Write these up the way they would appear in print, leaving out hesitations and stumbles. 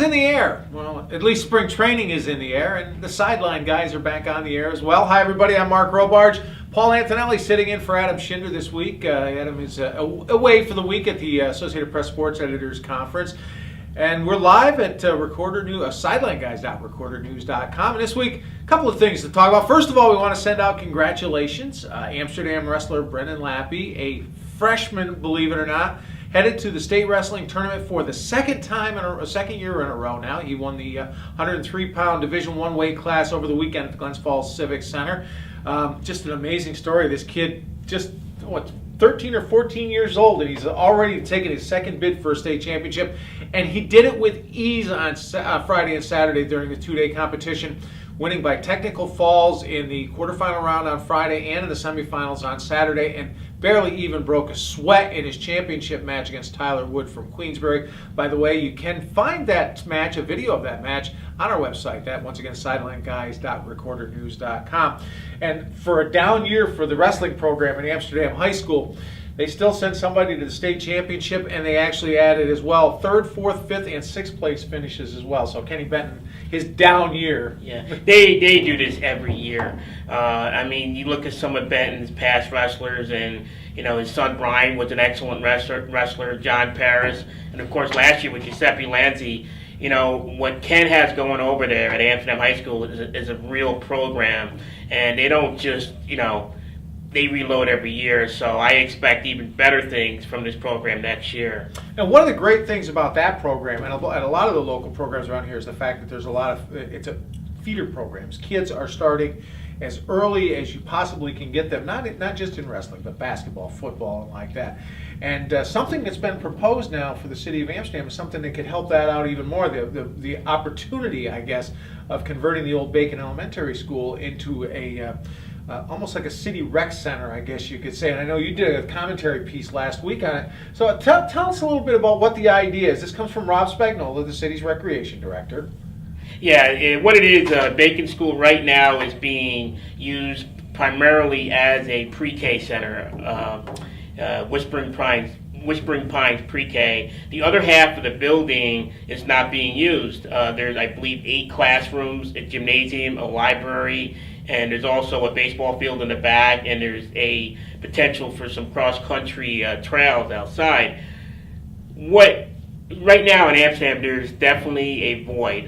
in the air. Well, at least spring training is in the air, and the Sideline Guys are back on the air as well. Hi, everybody. I'm Mark Robarge. Paul Antonelli sitting in for Adam Schinder this week. Adam is away for the week at the Associated Press Sports Editors Conference. And we're live at SidelineGuys.recordernews.com. And this week, a couple of things to talk about. First of all, we want to send out congratulations. Amsterdam wrestler Brendan Lappy, a freshman, believe it or not, headed to the state wrestling tournament for the second year in a row now. He won the 103-pound Division I weight class over the weekend at the Glens Falls Civic Center. Just an amazing story. This kid, 13 or 14 years old, and he's already taken his second bid for a state championship. And he did it with ease on Friday and Saturday during the two-day competition, winning by technical falls in the quarterfinal round on Friday and in the semifinals on Saturday, and barely even broke a sweat in his championship match against Tyler Wood from Queensbury. By the way, you can find that match, a video of that match, on our website. That, once again, SidelineGuys.recordernews.com. And for a down year for the wrestling program in Amsterdam High School, they still sent somebody to the state championship, and they actually added as well 3rd, 4th, 5th, and 6th place finishes as well. So Kenny Benton, his down year. Yeah, they do this every year. I mean, you look at some of Benton's past wrestlers, and his son Brian was an excellent wrestler, John Paris, and of course last year with Giuseppe Lanzi. What Ken has going over there at Amsterdam High School is a real program, and they don't just they reload every year, so I expect even better things from this program next year. And one of the great things about that program, and a lot of the local programs around here, is the fact that there's it's a feeder programs. Kids are starting as early as you possibly can get them, not just in wrestling, but basketball, football, and like that. And something that's been proposed now for the city of Amsterdam is something that could help that out even more. The opportunity, I guess, of converting the old Bacon Elementary School into a almost like a city rec center, I guess you could say. And I know you did a commentary piece last week on it. So tell us a little bit about what the idea is. This comes from Rob Spagnola, the city's recreation director. Yeah, what it is, Bacon School right now is being used primarily as a pre-K center, Whispering Pines pre-K. The other half of the building is not being used. There's, I believe, 8 classrooms, a gymnasium, a library, and there's also a baseball field in the back, and there's a potential for some cross-country trails outside. Right now in Amsterdam, there's definitely a void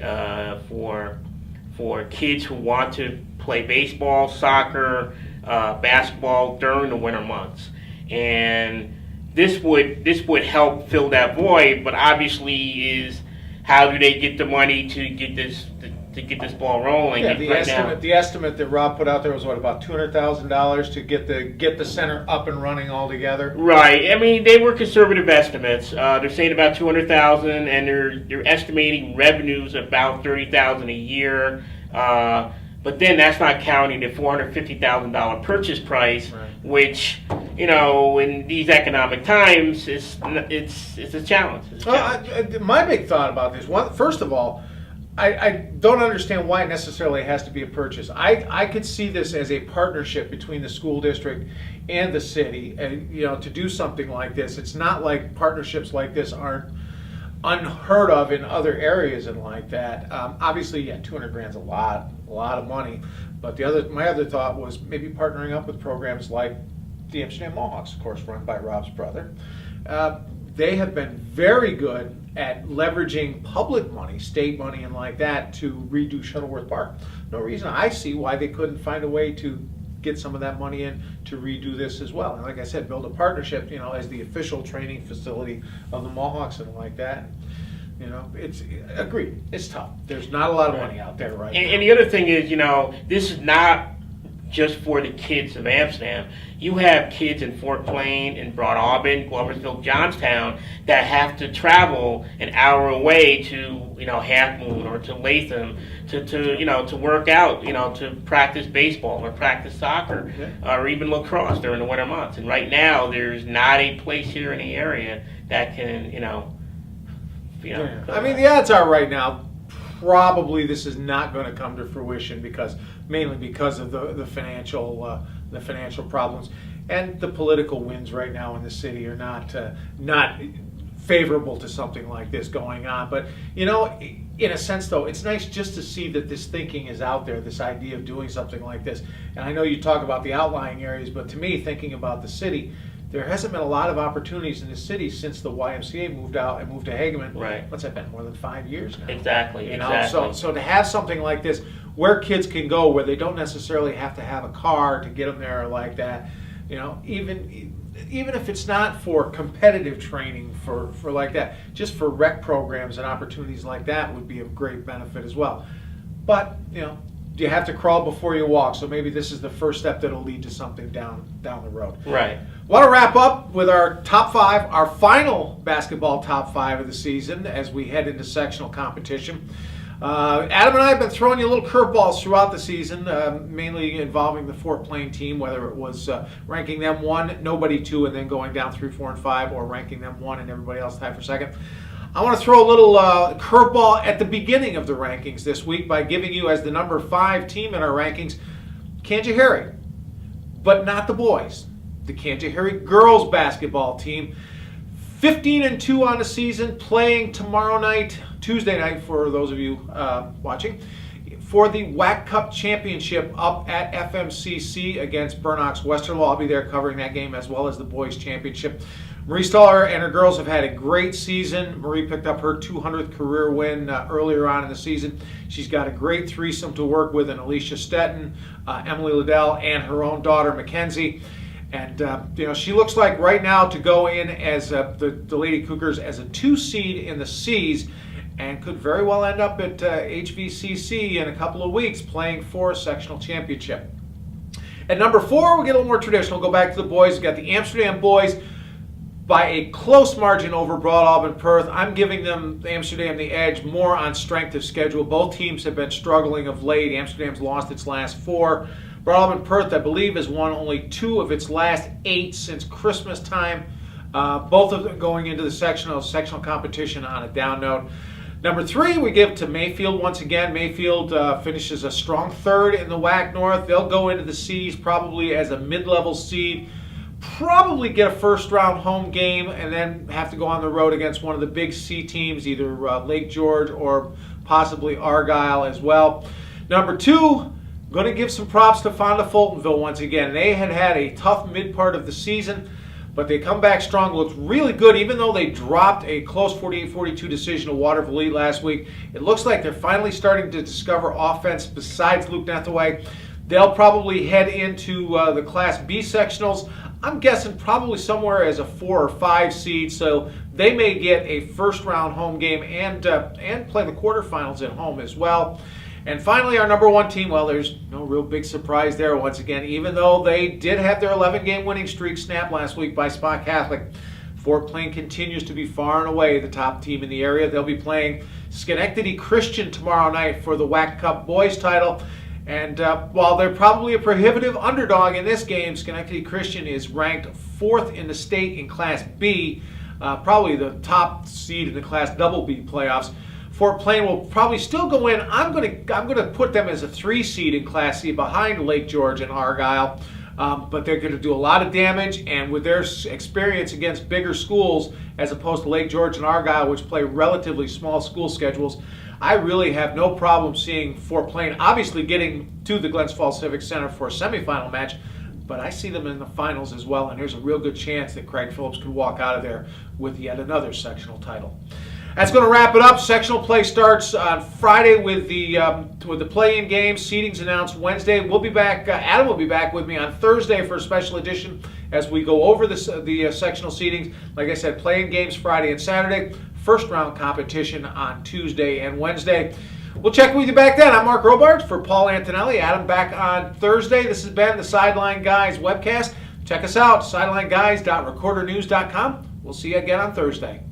for kids who want to play baseball, soccer, basketball during the winter months, and this would help fill that void. But obviously, is how do they get the money to get this ball rolling? Yeah, the estimate that Rob put out there was about $200,000 to get the center up and running altogether. Right. I mean, they were conservative estimates. They're saying about $200,000, and they're estimating revenues about $30,000 a year. But then that's not counting the $450,000 purchase price, right, which in these economic times it's a challenge. My big thought about this, first of all, I don't understand why it necessarily has to be a purchase. I could see this as a partnership between the school district and the city, and to do something like this. It's not like partnerships like this aren't unheard of in other areas and like that. Obviously, yeah, $200,000's a lot of money. But my other thought was maybe partnering up with programs like the Amsterdam Mohawks, of course, run by Rob's brother. They have been very good at leveraging public money, state money, and like that to redo Shuttleworth Park. No reason I see why they couldn't find a way to get some of that money in to redo this as well. And like I said, build a partnership, as the official training facility of the Mohawks and like that. It's agreed. It's tough. There's not a lot of money out there right now. And the other thing is, this is not just for the kids of Amsterdam. You have kids in Fort Plain, in Broad Auburn, Gloversville, Johnstown that have to travel an hour away to Half Moon or to Latham to work out, to practice baseball or practice soccer, or even lacrosse during the winter months. And right now, there's not a place here in the area that can I mean, the odds are right now, probably this is not going to come to fruition mainly because of the financial problems, and the political winds right now in the city are not favorable to something like this going on. But in a sense, though, it's nice just to see that this thinking is out there, this idea of doing something like this. And I know you talk about the outlying areas, but to me, thinking about the city, there hasn't been a lot of opportunities in the city since the YMCA moved out and moved to Hageman. Right. What's that been? More than 5 years now. Exactly. You know, Exactly. so to have something like this where kids can go, where they don't necessarily have to have a car to get them there like that, you know, even if it's not for competitive training for like that, just for rec programs and opportunities like that would be of great benefit as well. But, you know, you have to crawl before you walk, so maybe this is the first step that'll lead to something down the road. Right. Want to wrap up with our top 5, our final basketball top 5 of the season as we head into sectional competition. Adam and I have been throwing you little curveballs throughout the season, mainly involving the Fort Plain team, whether it was ranking them 1, nobody 2, and then going down 3, 4, and 5, or ranking them 1 and everybody else tied for second. I want to throw a little curveball at the beginning of the rankings this week by giving you, as the number 5 team in our rankings, Canajoharie, but not the boys. The Canajoharie girls basketball team, 15-2 on the season, playing tomorrow night, Tuesday night for those of you watching, for the WAC Cup Championship up at FMCC against Burnox Westerlo. I'll be there covering that game as well as the boys championship. Marie Staller and her girls have had a great season. Marie picked up her 200th career win earlier on in the season. She's got a great threesome to work with in Alicia Stetton, Emily Liddell, and her own daughter Mackenzie. And you know, she looks like right now to go in as the Lady Cougars as a 2 seed in the C's, and could very well end up at HVCC in a couple of weeks playing for a sectional championship. At number 4, we get a little more traditional. Go back to the boys. We've got the Amsterdam boys by a close margin over Broad Alban Perth. I'm giving them Amsterdam the edge more on strength of schedule. Both teams have been struggling of late. Amsterdam's lost its last 4. Broad Alban Perth, I believe, has won only 2 of its last 8 since Christmas time. Both of them going into the sectional competition on a down note. Number 3, we give to Mayfield once again. Mayfield finishes a strong 3rd in the WAC North. They'll go into the C's probably as a mid-level seed, probably get a first-round home game, and then have to go on the road against one of the big C teams, either Lake George or possibly Argyle as well. Number 2, going to give some props to Fonda Fultonville once again. They had a tough mid-part of the season, but they come back strong, looked really good, even though they dropped a close 48-42 decision to Waterville Elite last week. It looks like they're finally starting to discover offense besides Luke Nethaway. They'll probably head into the Class B sectionals. I'm guessing probably somewhere as a 4 or 5 seed, so they may get a first-round home game and play the quarterfinals at home as well. And finally, our number 1 team, well, there's no real big surprise there once again, even though they did have their 11-game winning streak snapped last week by Spa Catholic. Fort Plain continues to be far and away the top team in the area. They'll be playing Schenectady Christian tomorrow night for the WAC Cup boys title. And while they're probably a prohibitive underdog in this game, Schenectady Christian is ranked 4th in the state in Class B, probably the top seed in the Class BB playoffs. Fort Plain will probably still go in. I'm going to put them as a 3 seed in Class C behind Lake George and Argyle, but they're going to do a lot of damage. And with their experience against bigger schools, as opposed to Lake George and Argyle, which play relatively small school schedules, I really have no problem seeing Fort Plain obviously getting to the Glens Falls Civic Center for a semifinal match, but I see them in the finals as well, and there's a real good chance that Craig Phillips could walk out of there with yet another sectional title. That's going to wrap it up. Sectional play starts on Friday with the play-in games. Seedings announced Wednesday. We'll be back. Adam will be back with me on Thursday for a special edition as we go over the sectional seedings. Like I said, play-in games Friday and Saturday. First-round competition on Tuesday and Wednesday. We'll check with you back then. I'm Mark Robards for Paul Antonelli. Adam back on Thursday. This has been the Sideline Guys webcast. Check us out, sidelineguys.recordernews.com. We'll see you again on Thursday.